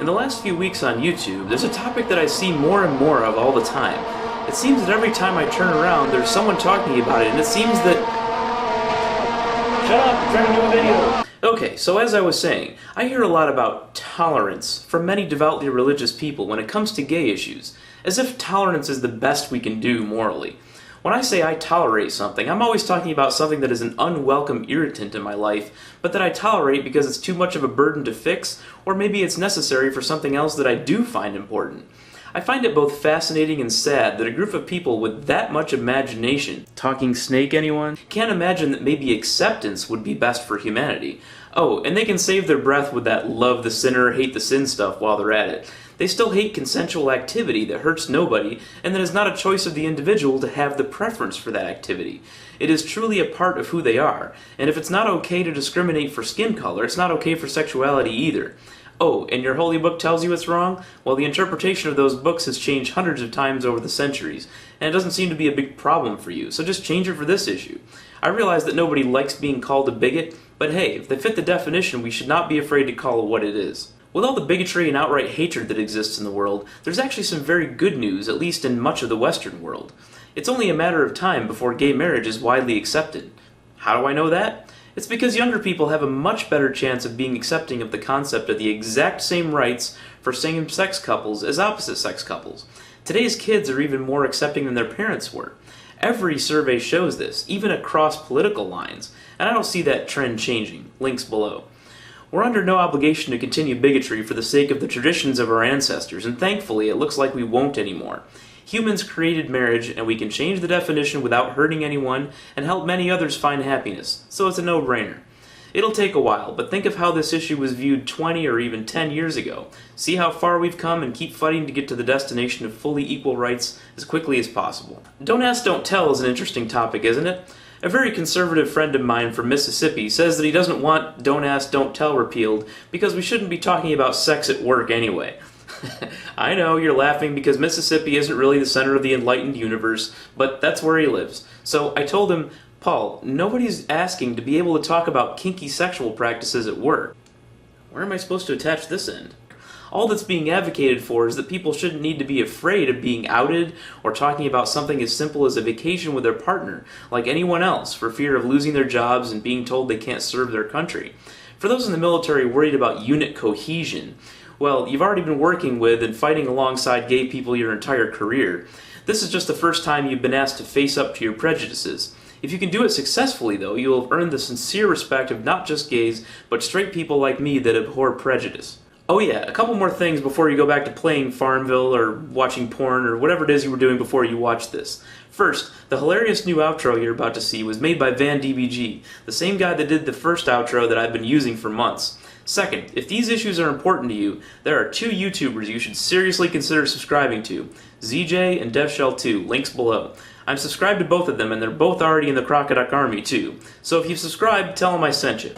In the last few weeks on YouTube, there's a topic that I see more and more of all the time. It seems that every time I turn around, there's someone talking about it, and it seems that... Shut up, I'm trying to do a video! Okay, so as I was saying, I hear a lot about tolerance from many devoutly religious people when it comes to gay issues, as if tolerance is the best we can do morally. When I say I tolerate something, I'm always talking about something that is an unwelcome irritant in my life, but that I tolerate because it's too much of a burden to fix, or maybe it's necessary for something else that I do find important. I find it both fascinating and sad that a group of people with that much imagination, talking snake anyone, can't imagine that maybe acceptance would be best for humanity. Oh, and they can save their breath with that love the sinner, hate the sin stuff while they're at it. They still hate consensual activity that hurts nobody, and that is not a choice of the individual to have the preference for that activity. It is truly a part of who they are, and if it's not okay to discriminate for skin color, it's not okay for sexuality either. Oh, and your holy book tells you it's wrong? Well, the interpretation of those books has changed hundreds of times over the centuries, and it doesn't seem to be a big problem for you, so just change it for this issue. I realize that nobody likes being called a bigot, but hey, if they fit the definition, we should not be afraid to call it what it is. With all the bigotry and outright hatred that exists in the world, there's actually some very good news, at least in much of the Western world. It's only a matter of time before gay marriage is widely accepted. How do I know that? It's because younger people have a much better chance of being accepting of the concept of the exact same rights for same-sex couples as opposite-sex couples. Today's kids are even more accepting than their parents were. Every survey shows this, even across political lines, and I don't see that trend changing. Links below. We're under no obligation to continue bigotry for the sake of the traditions of our ancestors, and thankfully it looks like we won't anymore. Humans created marriage, and we can change the definition without hurting anyone and help many others find happiness, so it's a no-brainer. It'll take a while, but think of how this issue was viewed 20 or even 10 years ago. See how far we've come and keep fighting to get to the destination of fully equal rights as quickly as possible. Don't ask, don't tell is an interesting topic, isn't it? A very conservative friend of mine from Mississippi says that he doesn't want Don't Ask, Don't Tell repealed because we shouldn't be talking about sex at work anyway. I know, you're laughing because Mississippi isn't really the center of the enlightened universe, but that's where he lives. So I told him, Paul, nobody's asking to be able to talk about kinky sexual practices at work. Where am I supposed to attach this end? All that's being advocated for is that people shouldn't need to be afraid of being outed or talking about something as simple as a vacation with their partner, like anyone else, for fear of losing their jobs and being told they can't serve their country. For those in the military worried about unit cohesion, well, you've already been working with and fighting alongside gay people your entire career. This is just the first time you've been asked to face up to your prejudices. If you can do it successfully, though, you will have earned the sincere respect of not just gays, but straight people like me that abhor prejudice. Oh yeah, a couple more things before you go back to playing Farmville or watching porn or whatever it is you were doing before you watched this. First, the hilarious new outro you're about to see was made by VanDBG, the same guy that did the first outro that I've been using for months. Second, if these issues are important to you, there are two YouTubers you should seriously consider subscribing to, ZJ and DevShell2, links below. I'm subscribed to both of them and they're both already in the Crocoduck Army too, so if you've subscribed, tell them I sent you.